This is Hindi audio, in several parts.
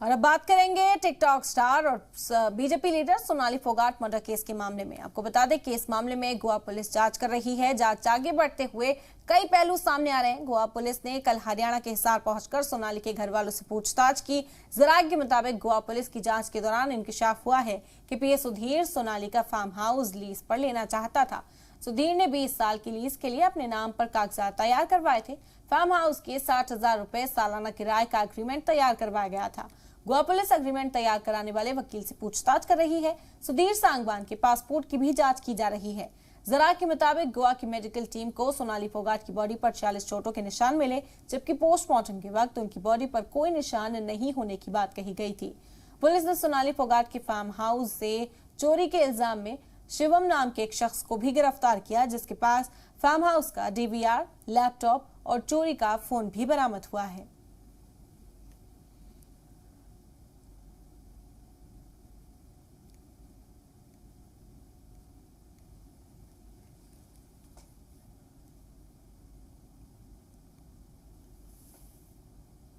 और अब बात करेंगे टिकटॉक स्टार और BJP leader Sonali Phogat murder case के मामले में। आपको बता दें कि इस मामले में गोवा पुलिस जांच कर रही है। जांच आगे बढ़ते हुए कई पहलू सामने आ रहे हैं। गोवा पुलिस ने कल हरियाणा के हिसार पहुंचकर सोनाली के घर वालों से पूछताछ की। जराये के मुताबिक गोवा पुलिस की जांच के दौरान इंकशाफ हुआ है कि पीए सुधीर सोनाली का फार्म हाउस लीज पर लेना चाहता था। सुधीर ने 20 साल की लीज के लिए अपने नाम पर कागजात तैयार करवाए थे। फार्म हाउस के 60,000 रुपए सालाना किराए का एग्रीमेंट तैयार करवाया गया था। गोवा पुलिस एग्रीमेंट तैयार कराने वाले वकील से पूछताछ कर रही है। सुधीर सांगवान के पासपोर्ट की भी जांच की जा रही है। जराये के मुताबिक गोवा की मेडिकल टीम को सोनाली फोगाट की बॉडी पर 46 चोटों के निशान मिले, जबकि पोस्टमार्टम के वक्त उनकी बॉडी पर कोई निशान नहीं होने की बात कही गई थी। पुलिस ने सोनाली फोगाट के फार्म हाउस से चोरी के इल्जाम में शिवम नाम के एक शख्स को भी गिरफ्तार किया, जिसके पास फार्म हाउस का डीवीआर, लैपटॉप और चोरी का फोन भी बरामद हुआ है।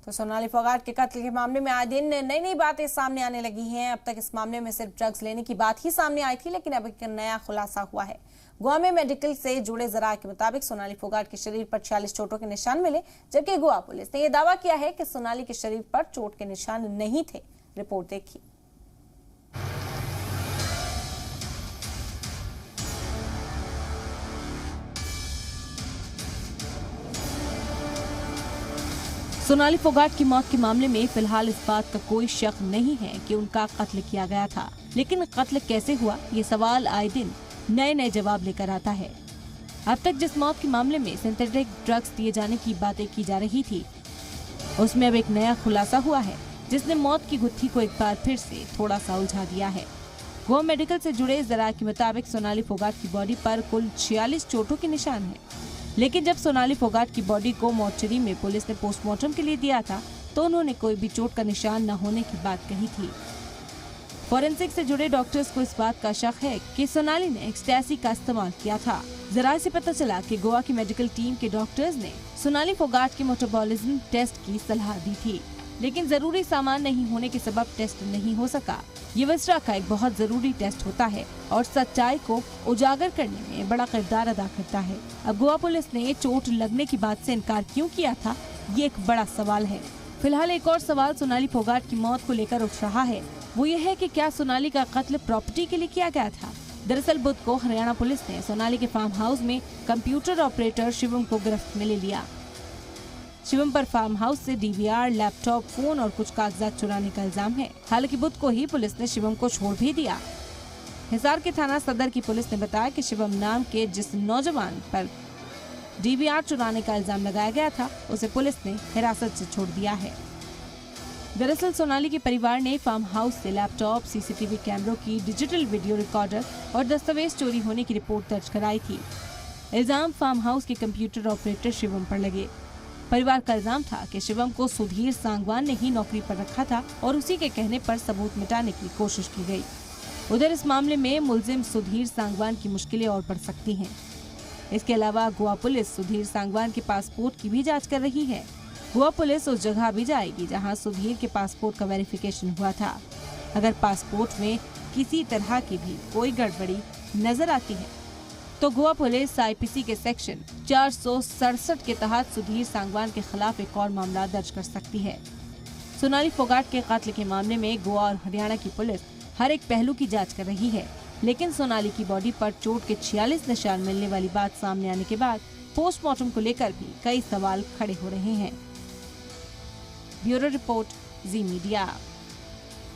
तो सोनाली फोगाट के कत्ल के मामले में आए दिन नई नई बातें सामने आने लगी हैं। अब तक इस मामले में सिर्फ ड्रग्स लेने की बात ही सामने आई थी, लेकिन अब एक नया खुलासा हुआ है। गोवा में मेडिकल से जुड़े जराये के मुताबिक सोनाली फोगाट के शरीर पर 46 चोटों के निशान मिले, जबकि गोवा पुलिस ने यह दावा किया है कि सोनाली के शरीर पर चोट के निशान नहीं थे। रिपोर्ट देखिए। सोनाली फोगाट की मौत के मामले में फिलहाल इस बात का कोई शक नहीं है कि उनका कत्ल किया गया था, लेकिन कत्ल कैसे हुआ, ये सवाल आए दिन नए नए जवाब लेकर आता है। अब तक जिस मौत के मामले में सिंथेटिक ड्रग्स दिए जाने की बातें की जा रही थी, उसमें अब एक नया खुलासा हुआ है, जिसने मौत की गुत्थी को एक बार फिर से थोड़ा सा उलझा दिया है। गोवा मेडिकल से जुड़े जराये के मुताबिक सोनाली फोगाट की बॉडी पर कुल 46 चोटों के निशान है, लेकिन जब सोनाली फोगाट की बॉडी को मोर्चरी में पुलिस ने पोस्टमार्टम के लिए दिया था, तो उन्होंने कोई भी चोट का निशान न होने की बात कही थी। फॉरेंसिक से जुड़े डॉक्टर्स को इस बात का शक है कि सोनाली ने एक्सटेसी का इस्तेमाल किया था। जराये से पता चला कि गोवा की मेडिकल टीम के डॉक्टर्स ने सोनाली फोगाट के मेटाबॉलिज्म टेस्ट की सलाह दी थी, लेकिन जरूरी सामान नहीं होने के सबब टेस्ट नहीं हो सका। ये विसरा का एक बहुत जरूरी टेस्ट होता है और सच्चाई को उजागर करने में बड़ा किरदार अदा करता है। अब गोवा पुलिस ने चोट लगने की बात से इनकार क्यों किया था, ये एक बड़ा सवाल है। फिलहाल एक और सवाल सोनाली फोगाट की मौत को लेकर उठ रहा है, वो ये है कि क्या सोनाली का कत्ल प्रॉपर्टी के लिए किया गया था। दरअसल बुध को हरियाणा पुलिस ने सोनाली के फार्म हाउस में कंप्यूटर ऑपरेटर शिवम को गिरफ्त में ले लिया। शिवम पर फार्म हाउस से डीवीआर, लैपटॉप, फोन और कुछ कागजात चुराने का इल्जाम है। हालांकि बुध को ही पुलिस ने शिवम को छोड़ भी दिया। हिसार के थाना सदर की पुलिस ने बताया कि शिवम नाम के जिस नौजवान पर डीवीआर चुराने का इल्जाम लगाया गया था, उसे पुलिस ने हिरासत से छोड़ दिया है। दरअसल सोनाली के परिवार ने फार्म हाउस से लैपटॉप, सीसीटीवी कैमरों की डिजिटल वीडियो रिकॉर्डर और दस्तावेज चोरी होने की रिपोर्ट दर्ज कराई थी। इल्जाम फार्म हाउस के कंप्यूटर ऑपरेटर शिवम पर लगे। परिवार का इल्जाम था कि शिवम को सुधीर सांगवान ने ही नौकरी पर रखा था और उसी के कहने पर सबूत मिटाने की कोशिश की गई। उधर इस मामले में मुलजिम सुधीर सांगवान की मुश्किलें और बढ़ सकती हैं। इसके अलावा गोवा पुलिस सुधीर सांगवान के पासपोर्ट की भी जांच कर रही है। गोवा पुलिस उस जगह भी जाएगी जहां सुधीर के पासपोर्ट का वेरिफिकेशन हुआ था। अगर पासपोर्ट में किसी तरह की भी कोई गड़बड़ी नजर आती है, तो गोवा पुलिस आईपीसी के सेक्शन 467 के तहत सुधीर सांगवान के खिलाफ एक और मामला दर्ज कर सकती है। सोनाली फोगाट के कत्ल के मामले में गोवा और हरियाणा की पुलिस हर एक पहलू की जांच कर रही है, लेकिन सोनाली की बॉडी पर चोट के 46 निशान मिलने वाली बात सामने आने के बाद पोस्टमार्टम को लेकर भी कई सवाल खड़े हो रहे हैं। ब्यूरो रिपोर्ट, जी मीडिया।